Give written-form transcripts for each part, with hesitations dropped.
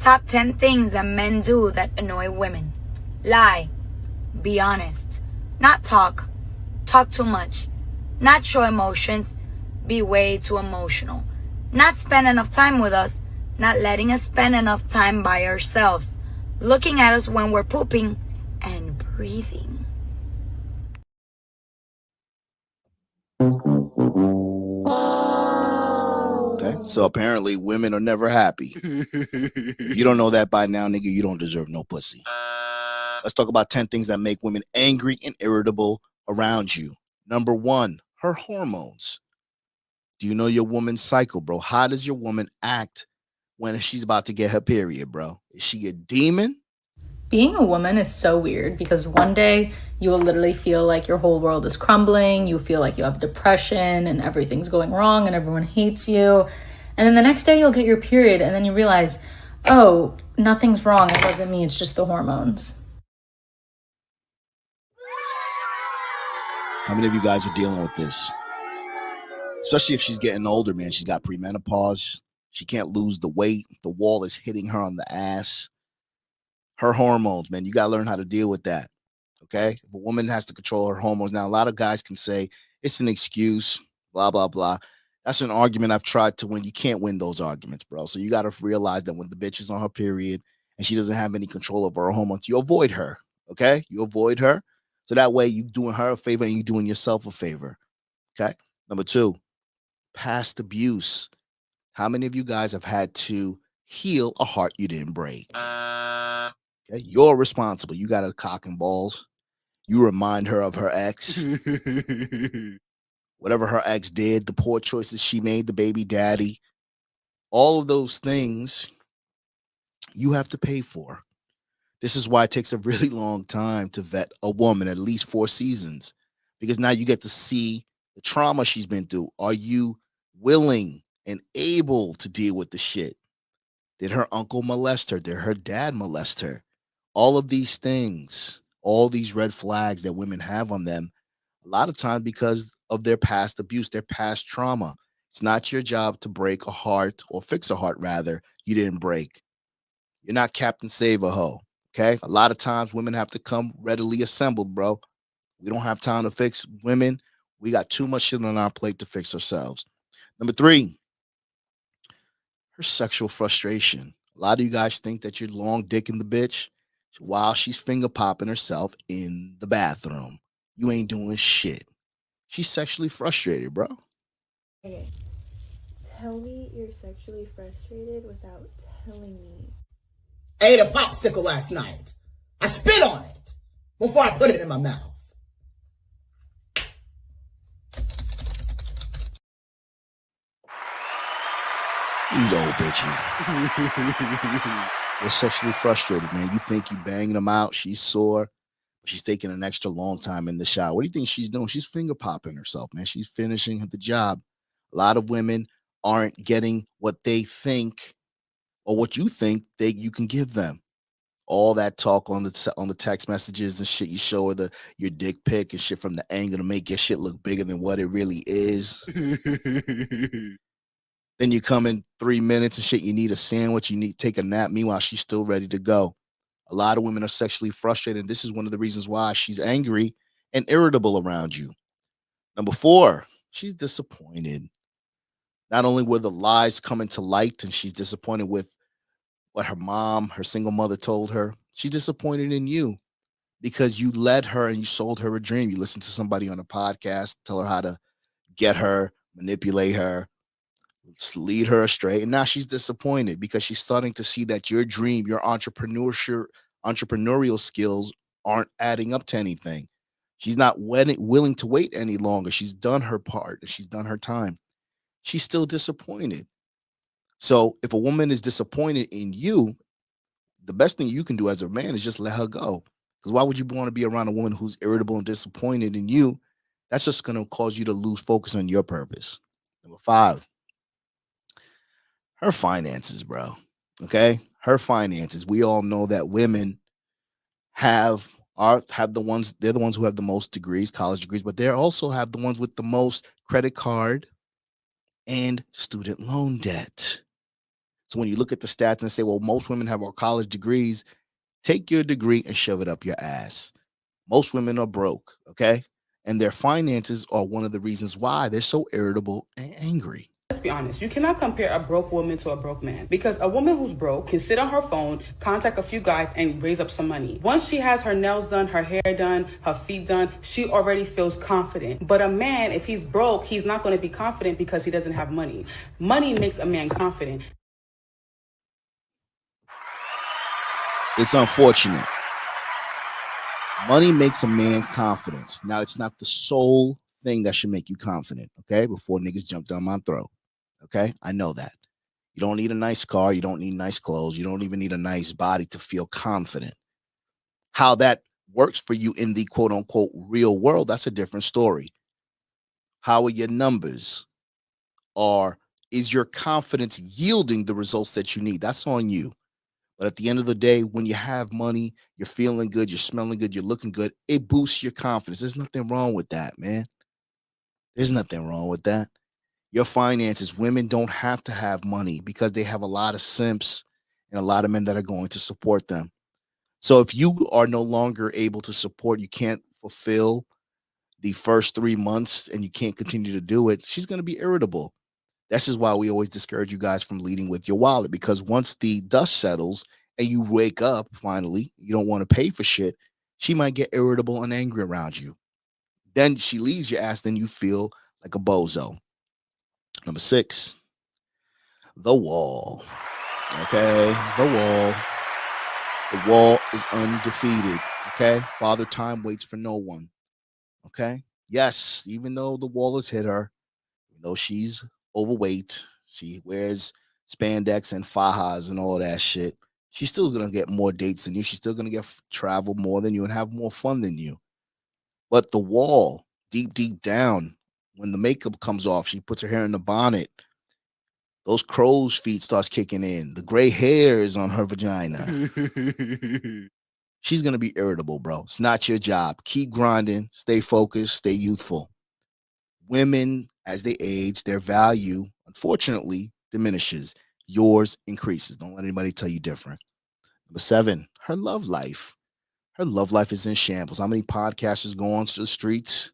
Top 10 things that men do that annoy women. Lie. Be honest. Not talk. Talk too much. Not show emotions. Be way too emotional. Not spend enough time with us. Not letting us spend enough time by ourselves. Looking at us when we're pooping. And breathing. Okay, so apparently women are never happy. If you don't know that by now, nigga, you don't deserve no pussy. Let's talk about 10 things that make women angry and irritable around you. Number 1, her hormones. Do you know your woman's cycle, bro? How does your woman act when she's about to get her period, bro? Is she a demon? Being a woman is so weird because one day you will literally feel like your whole world is crumbling. You feel like you have depression and everything's going wrong and everyone hates you. And then the next day you'll get your period and then you realize, oh, nothing's wrong. It wasn't me. It's just the hormones. How many of you guys are dealing with this? Especially if she's getting older, man. She's got premenopause. She can't lose the weight. The wall is hitting her on the ass. Her hormones, man. You got to learn how to deal with that. Okay? If a woman has to control her hormones. Now, a lot of guys can say it's an excuse, blah, blah, blah. That's an argument I've tried to win. You can't win those arguments, bro. So you got to realize that when the bitch is on her period and she doesn't have any control over her hormones, you avoid her. Okay? You avoid her. So that way you doing her a favor and you doing yourself a favor. Okay? Number 2, past abuse. How many of you guys have had to heal a heart you didn't break? Okay, you're responsible. You got a cock and balls. You remind her of her ex. Whatever her ex did, the poor choices she made, the baby daddy, all of those things you have to pay for. This is why it takes a really long time to vet a woman, at least 4 seasons, because now you get to see the trauma she's been through. Are you willing and able to deal with the shit? Did her uncle molest her? Did her dad molest her? All of these things, all these red flags that women have on them, a lot of times because of their past abuse, their past trauma. It's not your job to break a heart or fix a heart, rather, you didn't break. You're not Captain Save a Ho. Okay. A lot of times women have to come readily assembled, bro. We don't have time to fix women. We got too much shit on our plate to fix ourselves. Number 3, her sexual frustration. A lot of you guys think that you're long dick in the bitch while she's finger popping herself in the bathroom. You ain't doing shit. She's sexually frustrated, bro. Okay, tell me you're sexually frustrated without telling me. I ate a popsicle last night. I spit on it before I put it in my mouth. These old bitches. They're sexually frustrated, man. You think you banging them out. She's sore. She's taking an extra long time in the shower. What do you think she's doing? She's finger popping herself, man. She's finishing the job. A lot of women aren't getting what they think or what you think you can give them. All that talk on the text messages and shit. You show her your dick pic and shit from the angle to make your shit look bigger than what it really is. Then you come in 3 minutes and shit. You need a sandwich. You need to take a nap. Meanwhile, she's still ready to go. A lot of women are sexually frustrated. And this is one of the reasons why she's angry and irritable around you. Number 4, she's disappointed. Not only were the lies coming to light and she's disappointed with what her mom, her single mother told her, she's disappointed in you because you led her and you sold her a dream. You listened to somebody on a podcast, tell her how to get her, manipulate her, lead her astray. And now she's disappointed because she's starting to see that your dream, your entrepreneurial skills aren't adding up to anything. She's not willing to wait any longer. She's done her part. She's done her time. She's still disappointed. So if a woman is disappointed in you, the best thing you can do as a man is just let her go. Because why would you want to be around a woman who's irritable and disappointed in you? That's just going to cause you to lose focus on your purpose. Number 5, her finances, bro. Okay, her finances. We all know that women have the ones. They're the ones who have the most degrees, college degrees, but they also have the ones with the most credit card and student loan debt. So when you look at the stats and say, well, most women have our college degrees, take your degree and shove it up your ass. Most women are broke, okay? And their finances are one of the reasons why they're so irritable and angry. Let's be honest, you cannot compare a broke woman to a broke man, because a woman who's broke can sit on her phone, contact a few guys, and raise up some money. Once she has her nails done, her hair done, her feet done, she already feels confident. But a man, if he's broke, he's not going to be confident because he doesn't have money. Money makes a man confident. It's unfortunate. Money makes a man confident. Now, it's not the sole thing that should make you confident, okay? Before niggas jump down my throat, okay? I know that. You don't need a nice car. You don't need nice clothes. You don't even need a nice body to feel confident. How that works for you in the quote unquote real world, that's a different story. How are your numbers? Is your confidence yielding the results that you need? That's on you. But at the end of the day, when you have money, you're feeling good, you're smelling good, you're looking good, it boosts your confidence. There's nothing wrong with that, man. There's nothing wrong with that. Your finances, women don't have to have money because they have a lot of simps and a lot of men that are going to support them. So if you are no longer able to support, you can't fulfill the first 3 months and you can't continue to do it, she's going to be irritable. This is why we always discourage you guys from leading with your wallet, because once the dust settles and you wake up, finally, you don't want to pay for shit, she might get irritable and angry around you. Then she leaves your ass, then you feel like a bozo. Number 6, the wall. Okay, the wall. The wall is undefeated. Okay, Father Time waits for no one. Okay, yes, even though the wall has hit her, even though she's overweight, she wears spandex and fajas and all that shit, she's still gonna get more dates than you. She's still gonna get travel more than you and have more fun than you. But the wall, deep down, when the makeup comes off, she puts her hair in the bonnet, those crow's feet starts kicking in, the gray hairs on her vagina. She's gonna be irritable, bro. It's not your job. Keep grinding, stay focused, stay youthful. Women, as they age, their value, unfortunately, diminishes. Yours increases. Don't let anybody tell you different. Number 7, her love life. Her love life is in shambles. How many podcasters go on to the streets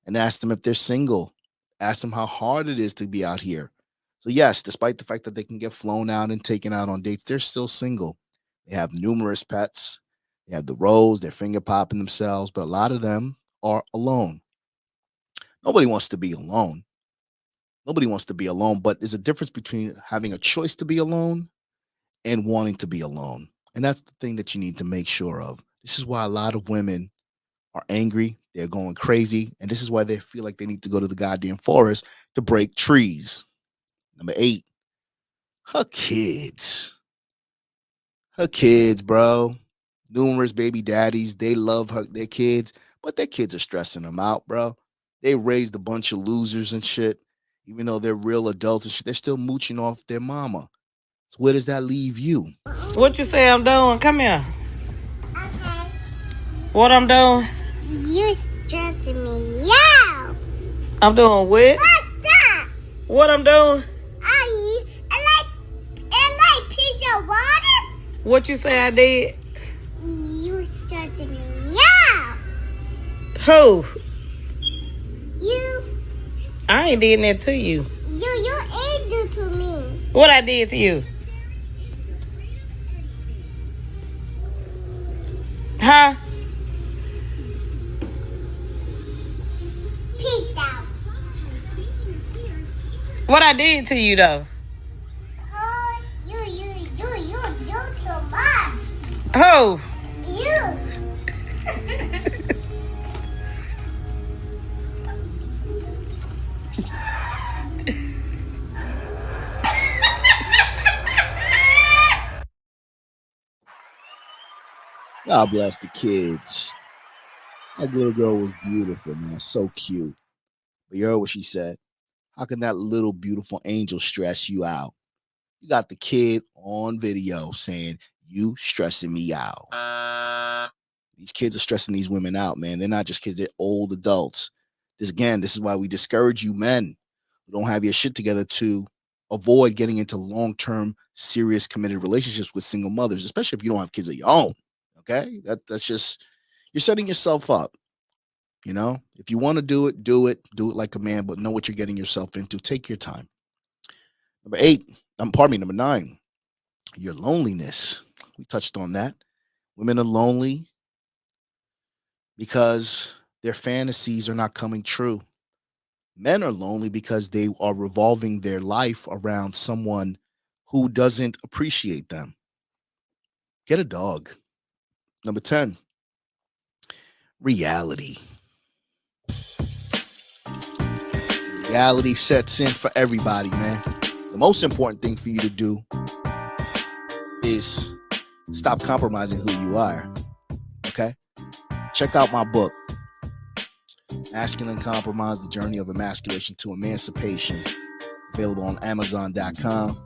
and ask them if they're single? Ask them how hard it is to be out here. So yes, despite the fact that they can get flown out and taken out on dates, they're still single. They have numerous pets. They have the rose. They're finger popping themselves, but a lot of them are alone. Nobody wants to be alone. Nobody wants to be alone, but there's a difference between having a choice to be alone and wanting to be alone. And that's the thing that you need to make sure of. This is why a lot of women are angry. They're going crazy. And this is why they feel like they need to go to the goddamn forest to break trees. Number 8, her kids. Her kids, bro. Numerous baby daddies. They love their kids, but their kids are stressing them out, bro. They raised a bunch of losers and shit. Even though they're real adults and shit, they're still mooching off their mama. So where does that leave you? What you say I'm doing? Come here. Okay. What I'm doing? You stressing me out. I'm doing what? What's that? What I'm doing? I like piece of water. What you say I did? You stressing me out. Who? You I ain't did that to you. ain't do to me. What I did to you? Huh? Peace out. What I did to you though? Oh, you too much. Who? You. God bless the kids. That little girl was beautiful, man. So cute. But you heard what she said. How can that little beautiful angel stress you out? You got the kid on video saying, you stressing me out. These kids are stressing these women out, man. They're not just kids, they're old adults. This is why we discourage you men who don't have your shit together to avoid getting into long-term, serious, committed relationships with single mothers, especially if you don't have kids of your own. Okay, that's just, you're setting yourself up. You know, if you want to do it, do it like a man, but know what you're getting yourself into. Take your time. Number 9, your loneliness. We touched on that. Women are lonely because their fantasies are not coming true. Men are lonely because they are revolving their life around someone who doesn't appreciate them. Get a dog. Number 10, reality. Reality sets in for everybody, man. The most important thing for you to do is stop compromising who you are. Okay? Check out my book, Masculine Compromise, The Journey of Emasculation to Emancipation, available on Amazon.com.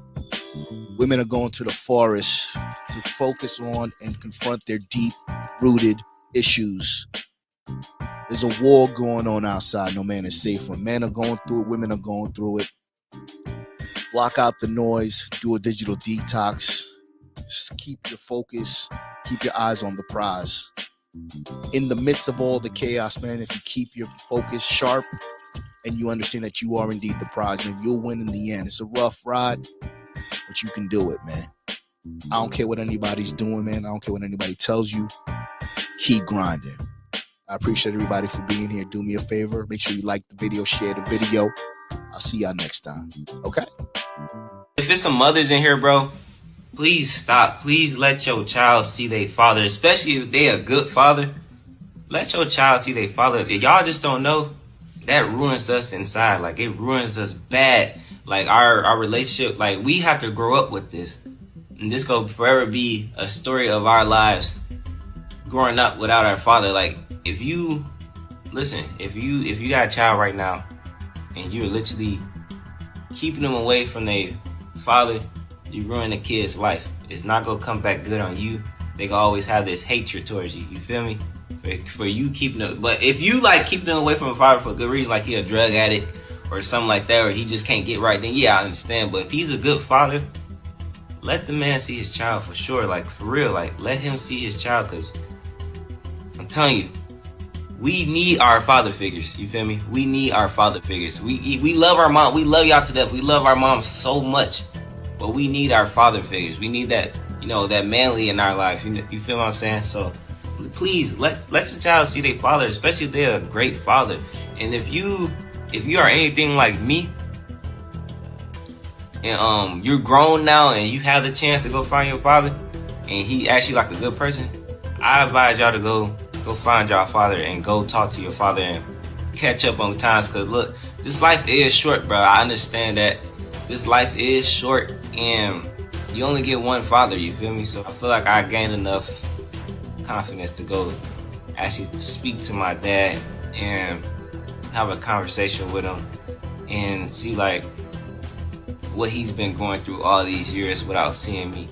Women are going to the forest to focus on and confront their deep-rooted issues. There's a war going on outside. No man is safe from. Men are going through it. Women are going through it. Block out the noise. Do a digital detox. Just keep your focus. Keep your eyes on the prize. In the midst of all the chaos, man, if you keep your focus sharp and you understand that you are indeed the prize, man, you'll win in the end. It's a rough ride, but you can do it, man. I don't care what anybody's doing, man. I don't care what anybody tells you. Keep grinding. I appreciate everybody for being here. Do me a favor. Make sure you like the video, share the video. I'll see y'all next time. Okay? If it's some mothers in here, bro, please stop. Please let your child see their father, especially if they a good father. Let your child see their father. If y'all just don't know, that ruins us inside. Like, it ruins us bad. Like, our relationship, like, we have to grow up with this. And this gonna forever be a story of our lives growing up without our father. Like, if you got a child right now and you're literally keeping them away from their father, you ruin the kid's life. It's not gonna come back good on you. They gonna always have this hatred towards you. You feel me? For you keeping them, but if you like keep them away from a father for a good reason, like he a drug addict or something like that, or he just can't get right, then yeah, I understand. But if he's a good father, let the man see his child for sure. Like, for real, like, let him see his child, because I'm telling you, we need our father figures. You feel me? We need our father figures. We love our mom. We love y'all to death. We love our mom so much. But we need our father figures. We need that, that manly in our life. You feel what I'm saying? So please let your child see their father, especially if they're a great father. And if you are anything like me, and you're grown now and you have the chance to go find your father, and he actually like a good person, I advise y'all to go find your father and go talk to your father and catch up on times. Cause look, this life is short, bro. I understand that this life is short and you only get one father, you feel me? So I feel like I gained enough confidence to go actually speak to my dad and have a conversation with him and see like what he's been going through all these years without seeing me.